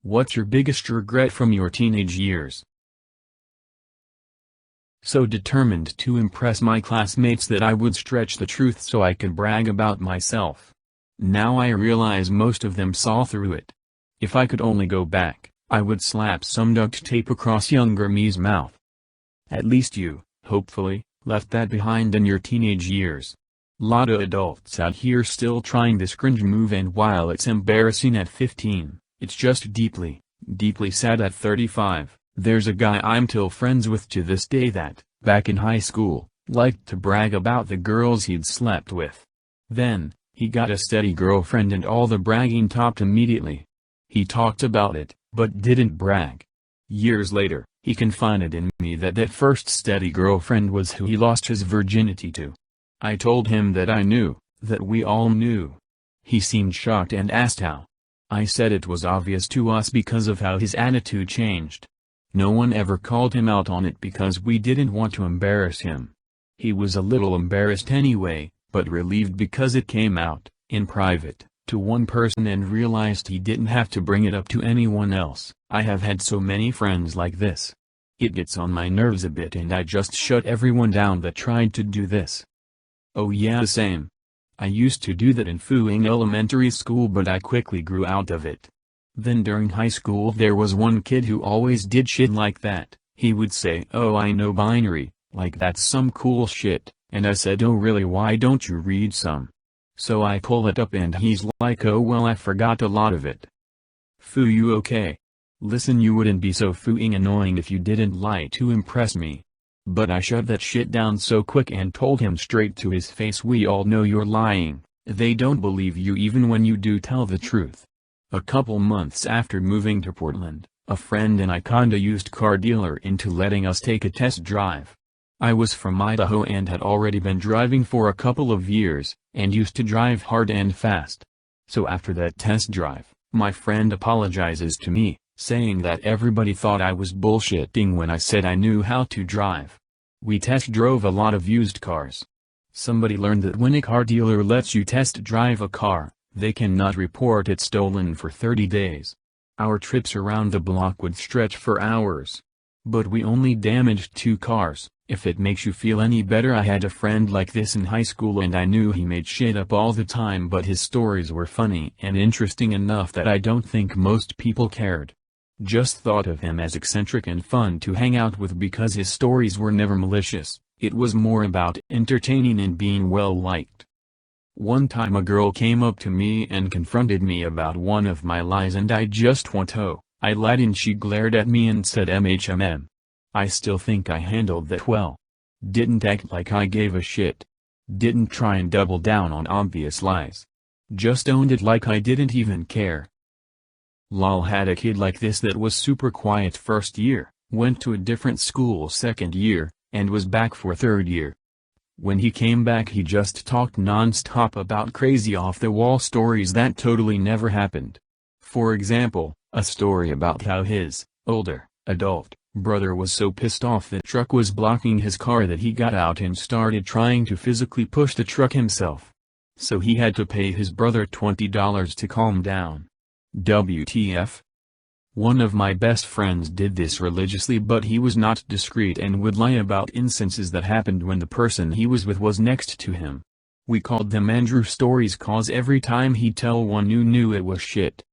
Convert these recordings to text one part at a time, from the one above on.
What's your biggest regret from your teenage years? So determined to impress my classmates that I would stretch the truth so I could brag about myself. Now I realize most of them saw through it. If I could only go back, I would slap some duct tape across younger me's mouth. At least you, hopefully, left that behind in your teenage years. Lotta adults out here still trying this cringe move, and while it's embarrassing at 15, it's just deeply, deeply sad at 35. There's a guy I'm still friends with to this day that, back in high school, liked to brag about the girls he'd slept with. Then, he got a steady girlfriend and all the bragging stopped immediately. He talked about it, but didn't brag. Years later, he confided in me that that first steady girlfriend was who he lost his virginity to. I told him that I knew, that we all knew. He seemed shocked and asked how. I said it was obvious to us because of how his attitude changed. No one ever called him out on it because we didn't want to embarrass him. He was a little embarrassed anyway, but relieved because it came out, in private, to one person and realized he didn't have to bring it up to anyone else. I have had so many friends like this. It gets on my nerves a bit and I just shut everyone down that tried to do this. Oh yeah, same. I used to do that in Fuing elementary school, but I quickly grew out of it. Then during high school there was one kid who always did shit like that. He would say, "Oh, I know binary, like that's some cool shit," and I said, "Oh really, why don't you read some?" So I pull it up and he's like, "Oh well, I forgot a lot of it." Foo, you okay? Listen, you wouldn't be so fooing annoying if you didn't lie to impress me. But I shut that shit down so quick and told him straight to his face, "We all know you're lying. They don't believe you even when you do tell the truth." A couple months after moving to Portland, a friend and I kinda used car dealer into letting us take a test drive. I was from Idaho and had already been driving for a couple of years, and used to drive hard and fast. So after that test drive, my friend apologizes to me, saying that everybody thought I was bullshitting when I said I knew how to drive. We test drove a lot of used cars. Somebody learned that when a car dealer lets you test drive a car, they cannot report it stolen for 30 days. Our trips around the block would stretch for hours. But we only damaged 2 cars. If it makes you feel any better, I had a friend like this in high school and I knew he made shit up all the time, but his stories were funny and interesting enough that I don't think most people cared. Just thought of him as eccentric and fun to hang out with because his stories were never malicious. It was more about entertaining and being well liked. One time a girl came up to me and confronted me about one of my lies and I just went, "Oh, I lied," and she glared at me and said "MHMM." I still think I handled that well. Didn't act like I gave a shit. Didn't try and double down on obvious lies. Just owned it like I didn't even care. Lol, had a kid like this that was super quiet first year, went to a different school second year, and was back for third year. When he came back he just talked non-stop about crazy off-the-wall stories that totally never happened. For example, a story about how his, older, adult, brother was so pissed off that truck was blocking his car that he got out and started trying to physically push the truck himself. So he had to pay his brother $20 to calm down. WTF? One of my best friends did this religiously, but he was not discreet and would lie about instances that happened when the person he was with was next to him. We called them Andrew stories cause every time he'd tell one you knew it was shit.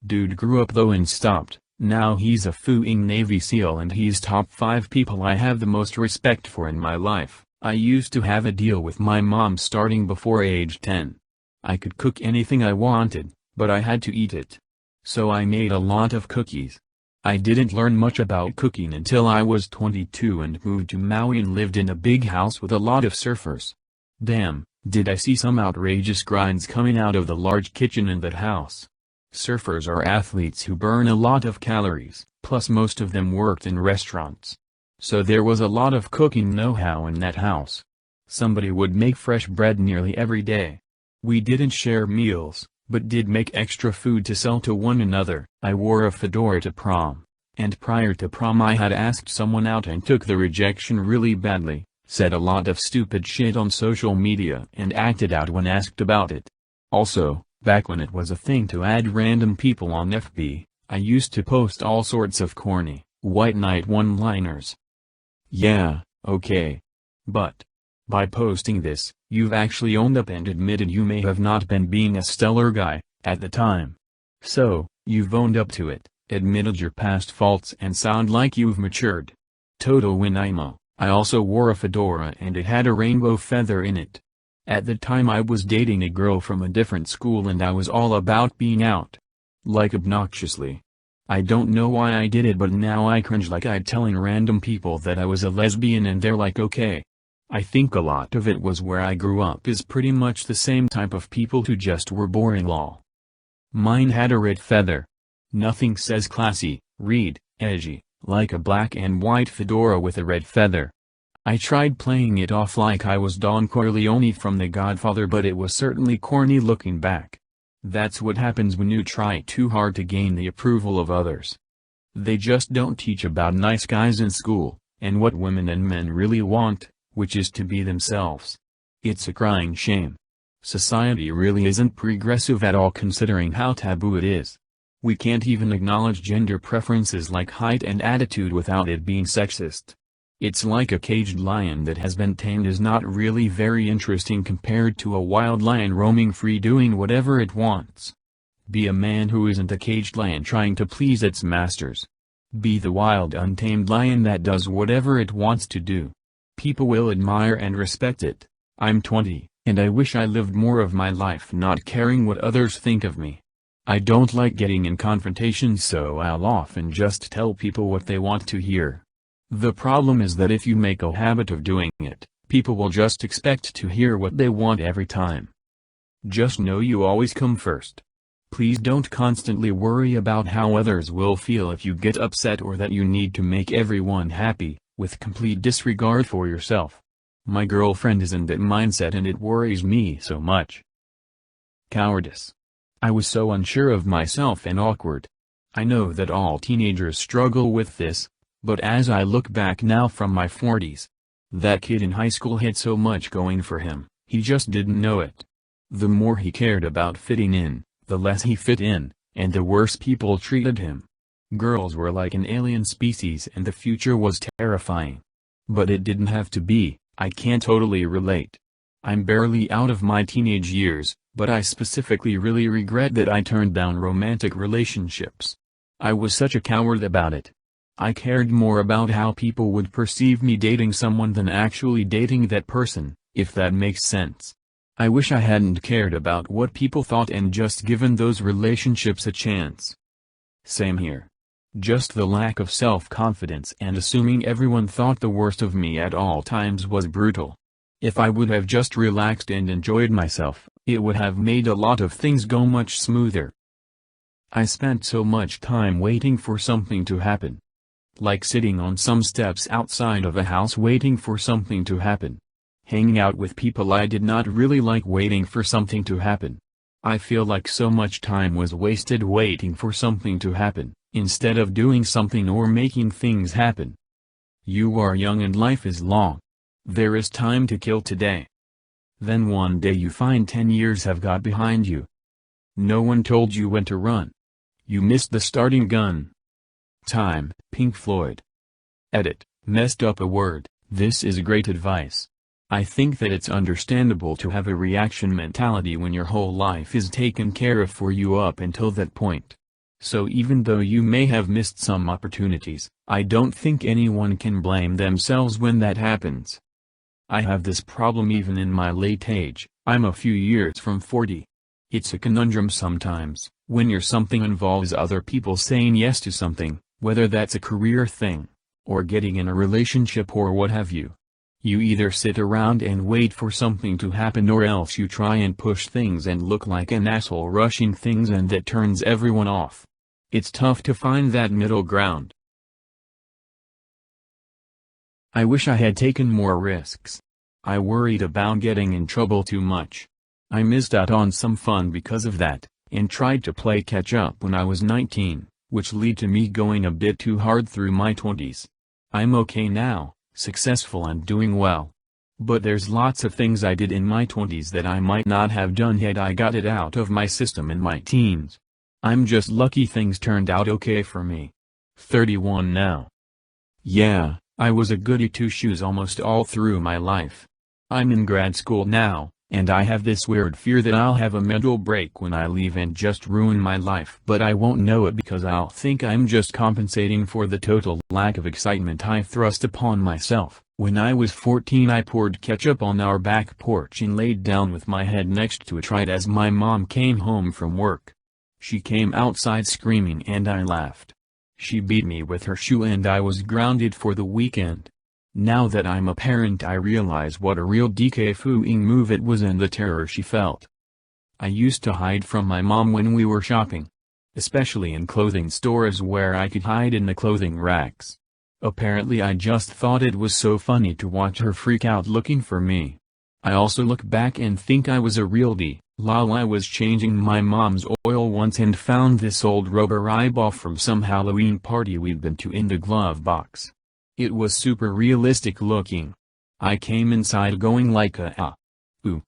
Dude grew up though and stopped. Now he's a fooing Navy SEAL and he's top 5 people I have the most respect for in my life. I used to have a deal with my mom starting before age 10. I could cook anything I wanted, but I had to eat it. So I made a lot of cookies. I didn't learn much about cooking until I was 22 and moved to Maui and lived in a big house with a lot of surfers. Damn, did I see some outrageous grinds coming out of the large kitchen in that house. Surfers are athletes who burn a lot of calories, plus most of them worked in restaurants. So there was a lot of cooking know-how in that house. Somebody would make fresh bread nearly every day. We didn't share meals, but did make extra food to sell to one another. I wore a fedora to prom, and prior to prom I had asked someone out and took the rejection really badly, said a lot of stupid shit on social media and acted out when asked about it. Also, back when it was a thing to add random people on FB, I used to post all sorts of corny, white knight one-liners. Yeah, okay. But by posting this, you've actually owned up and admitted you may have not been being a stellar guy at the time. So, you've owned up to it, admitted your past faults, and sound like you've matured. Total win IMO. I also wore a fedora and it had a rainbow feather in it. At the time I was dating a girl from a different school and I was all about being out. Like obnoxiously. I don't know why I did it, but now I cringe like I'd telling random people that I was a lesbian and they're like okay. I think a lot of it was where I grew up is pretty much the same type of people who just were boring lol. Mine had a red feather. Nothing says classy, read, edgy, like a black and white fedora with a red feather. I tried playing it off like I was Don Corleone from The Godfather, but it was certainly corny looking back. That's what happens when you try too hard to gain the approval of others. They just don't teach about nice guys in school, and what women and men really want, which is to be themselves. It's a crying shame. Society really isn't progressive at all considering how taboo it is. We can't even acknowledge gender preferences like height and attitude without it being sexist. It's like a caged lion that has been tamed is not really very interesting compared to a wild lion roaming free doing whatever it wants. Be a man who isn't a caged lion trying to please its masters. Be the wild untamed lion that does whatever it wants to do. People will admire and respect it. I'm 20, and I wish I lived more of my life not caring what others think of me. I don't like getting in confrontations, so I'll often just tell people what they want to hear. The problem is that if you make a habit of doing it, people will just expect to hear what they want every time. Just know you always come first. Please don't constantly worry about how others will feel if you get upset or that you need to make everyone happy, with complete disregard for yourself. My girlfriend is in that mindset and it worries me so much. Cowardice. I was so unsure of myself and awkward. I know that all teenagers struggle with this, but as I look back now from my 40s, that kid in high school had so much going for him, he just didn't know it. The more he cared about fitting in, the less he fit in, and the worse people treated him. Girls were like an alien species and the future was terrifying. But it didn't have to be. I can't totally relate. I'm barely out of my teenage years, but I specifically really regret that I turned down romantic relationships. I was such a coward about it. I cared more about how people would perceive me dating someone than actually dating that person, if that makes sense. I wish I hadn't cared about what people thought and just given those relationships a chance. Same here. Just the lack of self-confidence and assuming everyone thought the worst of me at all times was brutal. If I would have just relaxed and enjoyed myself, it would have made a lot of things go much smoother. I spent so much time waiting for something to happen. Like sitting on some steps outside of a house waiting for something to happen. Hanging out with people I did not really like waiting for something to happen. I feel like so much time was wasted waiting for something to happen, instead of doing something or making things happen. You are young and life is long. There is time to kill today. Then one day you find 10 years have got behind you. No one told you when to run. You missed the starting gun. Time, Pink Floyd. Edit, messed up a word. This is great advice. I think that it's understandable to have a reaction mentality when your whole life is taken care of for you up until that point. So even though you may have missed some opportunities, I don't think anyone can blame themselves when that happens. I have this problem even in my late age. I'm a few years from 40. It's a conundrum sometimes, when your something involves other people saying yes to something, whether that's a career thing, or getting in a relationship or what have you. You either sit around and wait for something to happen or else you try and push things and look like an asshole rushing things, and that turns everyone off. It's tough to find that middle ground. I wish I had taken more risks. I worried about getting in trouble too much. I missed out on some fun because of that, and tried to play catch up when I was 19, which led to me going a bit too hard through my 20s. I'm okay now, successful and doing well. But there's lots of things I did in my 20s that I might not have done had I got it out of my system in my teens. I'm just lucky things turned out okay for me. 31 now. Yeah, I was a goody two-shoes almost all through my life. I'm in grad school now, and I have this weird fear that I'll have a mental break when I leave and just ruin my life. But I won't know it because I'll think I'm just compensating for the total lack of excitement I thrust upon myself. When I was 14 I poured ketchup on our back porch and laid down with my head next to it right as my mom came home from work. She came outside screaming and I laughed. She beat me with her shoe and I was grounded for the weekend. Now that I'm a parent I realize what a real DK-fooing move it was and the terror she felt. I used to hide from my mom when we were shopping. Especially in clothing stores where I could hide in the clothing racks. Apparently I just thought it was so funny to watch her freak out looking for me. I also look back and think I was a real D. Lol. I was changing my mom's oil once and found this old rubber eyeball from some Halloween party we'd been to in the glove box. It was super realistic looking. I came inside going like a ah, ooh,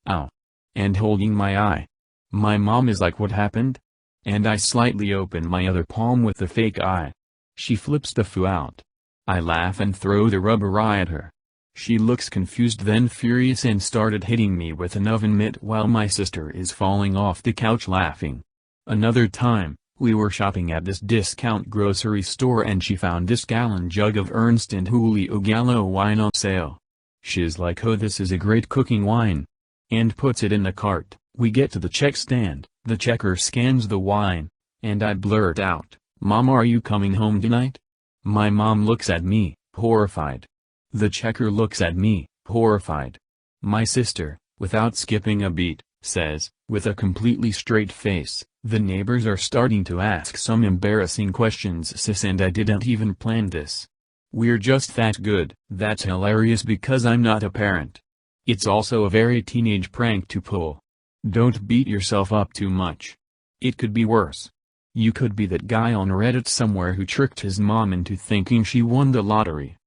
ow, and holding my eye. My mom is like, what happened? And I slightly open my other palm with the fake eye. She flips the foo out. I laugh and throw the rubber eye at her. She looks confused then furious and started hitting me with an oven mitt while my sister is falling off the couch laughing. Another time, we were shopping at this discount grocery store and she found this gallon jug of Ernst and Julio Gallo wine on sale. She's like, oh, this is a great cooking wine. And puts it in the cart. We get to the check stand, the checker scans the wine, and I blurt out, Mom, are you coming home tonight? My mom looks at me, horrified. The checker looks at me, horrified. My sister, without skipping a beat, says, with a completely straight face, the neighbors are starting to ask some embarrassing questions sis and I didn't even plan this. We're just that good. That's hilarious because I'm not a parent. It's also a very teenage prank to pull. Don't beat yourself up too much. It could be worse. You could be that guy on Reddit somewhere who tricked his mom into thinking she won the lottery.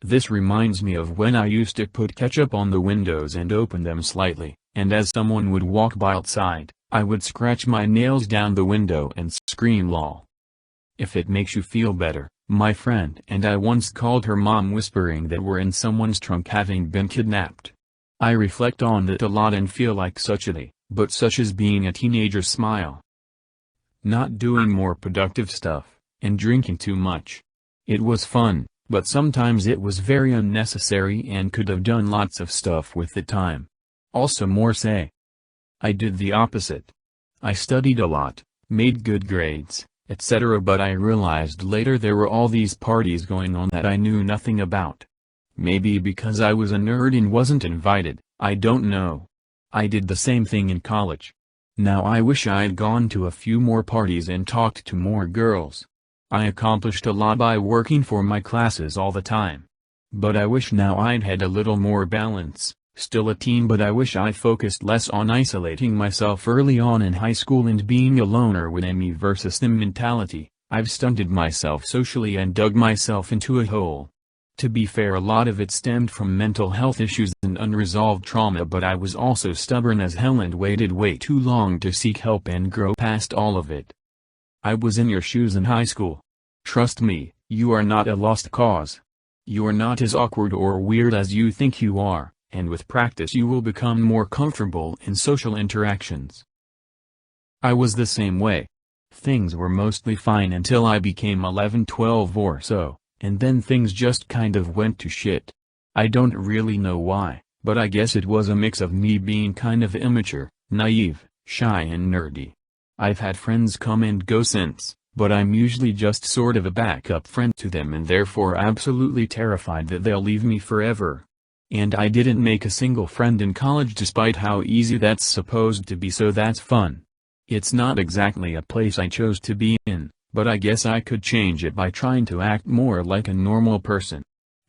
This reminds me of when I used to put ketchup on the windows and open them slightly, and as someone would walk by outside, I would scratch my nails down the window and scream lol. If it makes you feel better, my friend and I once called her mom whispering that we're in someone's trunk having been kidnapped. I reflect on that a lot and feel like such a D, but such is being a teenager smile. Not doing more productive stuff, and drinking too much. It was fun, but sometimes it was very unnecessary and could have done lots of stuff with the time. Also more say. I did the opposite. I studied a lot, made good grades, etc. but I realized later there were all these parties going on that I knew nothing about. Maybe because I was a nerd and wasn't invited, I don't know. I did the same thing in college. Now I wish I'd gone to a few more parties and talked to more girls. I accomplished a lot by working for my classes all the time. But I wish now I'd had a little more balance. Still a teen, but I wish I focused less on isolating myself early on in high school and being a loner with a me versus them mentality. I've stunted myself socially and dug myself into a hole. To be fair, a lot of it stemmed from mental health issues and unresolved trauma, but I was also stubborn as hell and waited way too long to seek help and grow past all of it. I was in your shoes in high school. Trust me, you are not a lost cause. You are not as awkward or weird as you think you are, and with practice you will become more comfortable in social interactions. I was the same way. Things were mostly fine until I became 11-12 or so. And then things just kind of went to shit. I don't really know why, but I guess it was a mix of me being kind of immature, naive, shy and nerdy. I've had friends come and go since, but I'm usually just sort of a backup friend to them and therefore absolutely terrified that they'll leave me forever. And I didn't make a single friend in college despite how easy that's supposed to be, so that's fun. It's not exactly a place I chose to be in. But I guess I could change it by trying to act more like a normal person.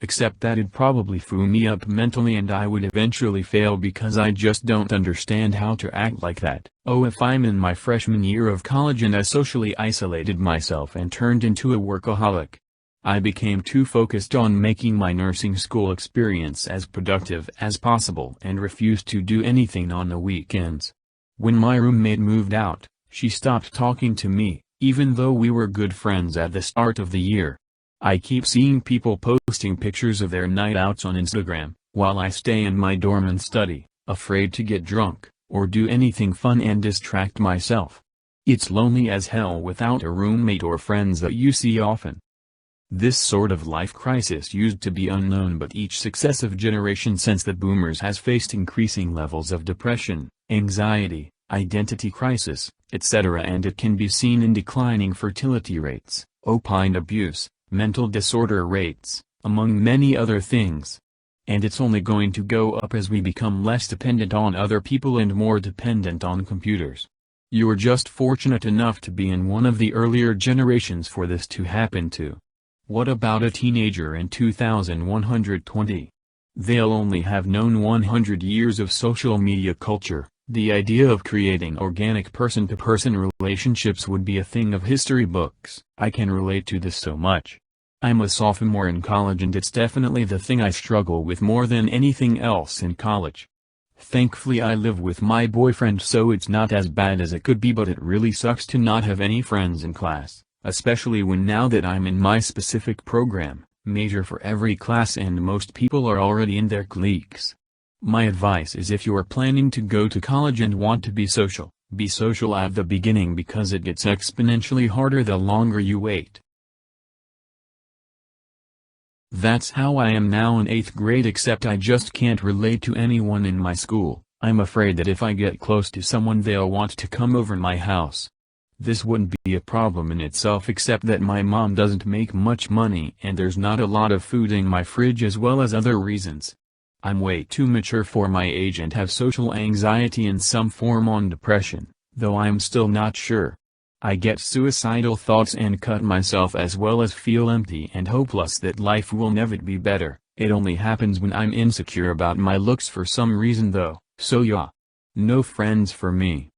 Except that it'd probably fool me up mentally and I would eventually fail because I just don't understand how to act like that. Oh, if I'm in my freshman year of college and I socially isolated myself and turned into a workaholic. I became too focused on making my nursing school experience as productive as possible and refused to do anything on the weekends. When my roommate moved out, She stopped talking to me, even though we were good friends at the start of the year. I keep seeing people posting pictures of their night outs on Instagram, while I stay in my dorm and study, afraid to get drunk, or do anything fun and distract myself. It's lonely as hell without a roommate or friends that you see often. This sort of life crisis used to be unknown, but each successive generation since the boomers has faced increasing levels of depression, anxiety, identity crisis, etc., and it can be seen in declining fertility rates, opine abuse, mental disorder rates, among many other things. And it's only going to go up as we become less dependent on other people and more dependent on computers. You're just fortunate enough to be in one of the earlier generations for this to happen to. What about a teenager in 2120? They'll only have known 100 years of social media culture. The idea of creating organic person-to-person relationships would be a thing of history books. I can relate to this so much. I'm a sophomore in college and it's definitely the thing I struggle with more than anything else in college. Thankfully I live with my boyfriend, so it's not as bad as it could be, but it really sucks to not have any friends in class, especially when now that I'm in my specific program, major for every class, and most people are already in their cliques. My advice is, if you're planning to go to college and want to be social at the beginning, because it gets exponentially harder the longer you wait. That's how I am now in 8th grade, except I just can't relate to anyone in my school. I'm afraid that if I get close to someone they'll want to come over my house. This wouldn't be a problem in itself, except that my mom doesn't make much money and there's not a lot of food in my fridge, as well as other reasons. I'm way too mature for my age and have social anxiety in some form on depression, though I'm still not sure. I get suicidal thoughts and cut myself, as well as feel empty and hopeless that life will never be better. It only happens when I'm insecure about my looks for some reason though, so yeah. No friends for me.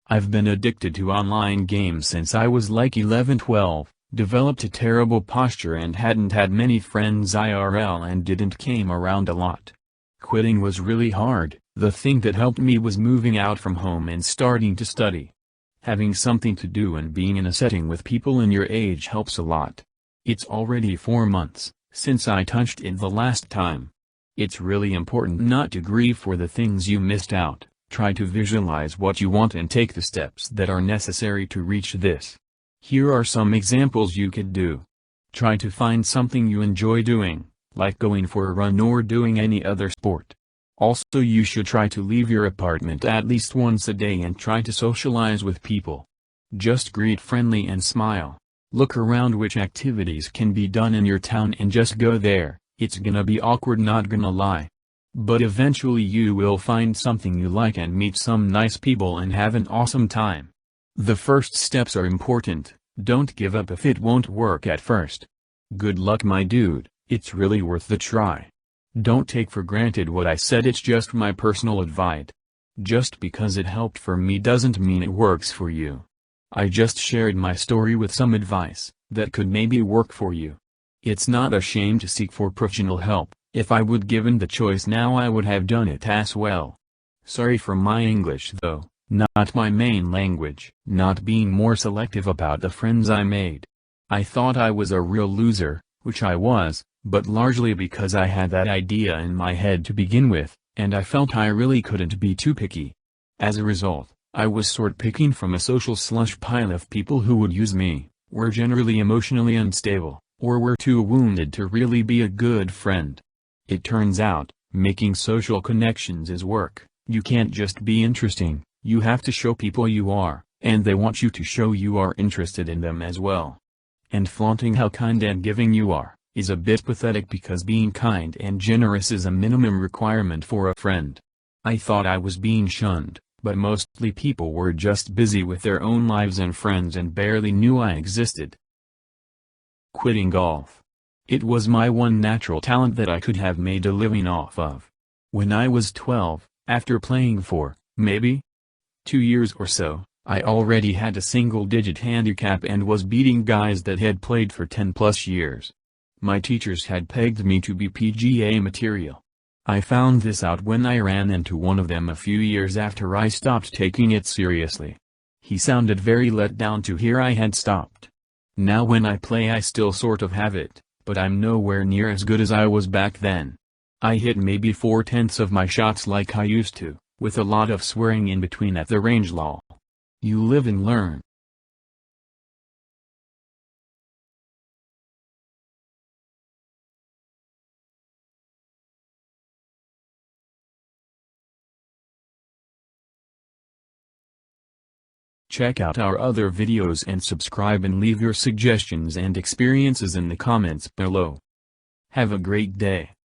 I've been addicted to online games since I was like 11-12, developed a terrible posture and hadn't had many friends IRL and didn't came around a lot. Quitting was really hard. The thing that helped me was moving out from home and starting to study. Having something to do and being in a setting with people in your age helps a lot. It's already 4 months since I touched it the last time. It's really important not to grieve for the things you missed out. Try to visualize what you want and take the steps that are necessary to reach this. Here are some examples you could do. Try to find something you enjoy doing, like going for a run or doing any other sport. Also, you should try to leave your apartment at least once a day and try to socialize with people. Just greet friendly and smile. Look around which activities can be done in your town and just go there. It's gonna be awkward, not gonna lie. But eventually you will find something you like and meet some nice people and have an awesome time. The first steps are important. Don't give up if it won't work at first. Good luck, my dude, it's really worth the try. Don't take for granted what I said, it's just my personal advice. Just because it helped for me doesn't mean it works for you. I just shared my story with some advice that could maybe work for you. It's not a shame to seek for professional help. If I would given the choice now, I would have done it as well. Sorry for my English though, not my main language. Not being more selective about the friends I made. I thought I was a real loser, which I was, but largely because I had that idea in my head to begin with, and I felt I really couldn't be too picky. As a result, I was sort picking from a social slush pile of people who would use me, were generally emotionally unstable, or were too wounded to really be a good friend. It turns out, making social connections is work. You can't just be interesting, you have to show people you are, and they want you to show you are interested in them as well. And flaunting how kind and giving you are is a bit pathetic, because being kind and generous is a minimum requirement for a friend. I thought I was being shunned, but mostly people were just busy with their own lives and friends and barely knew I existed. Quitting golf. It was my one natural talent that I could have made a living off of. When I was 12, after playing for, maybe, 2 years or so, I already had a single-digit handicap and was beating guys that had played for 10+ years. My teachers had pegged me to be PGA material. I found this out when I ran into one of them a few years after I stopped taking it seriously. He sounded very let down to hear I had stopped. Now when I play I still sort of have it, but I'm nowhere near as good as I was back then. I hit maybe 4/10 of my shots like I used to, with a lot of swearing in between at the range lol. You live and learn. Check out our other videos and subscribe and leave your suggestions and experiences in the comments below. Have a great day.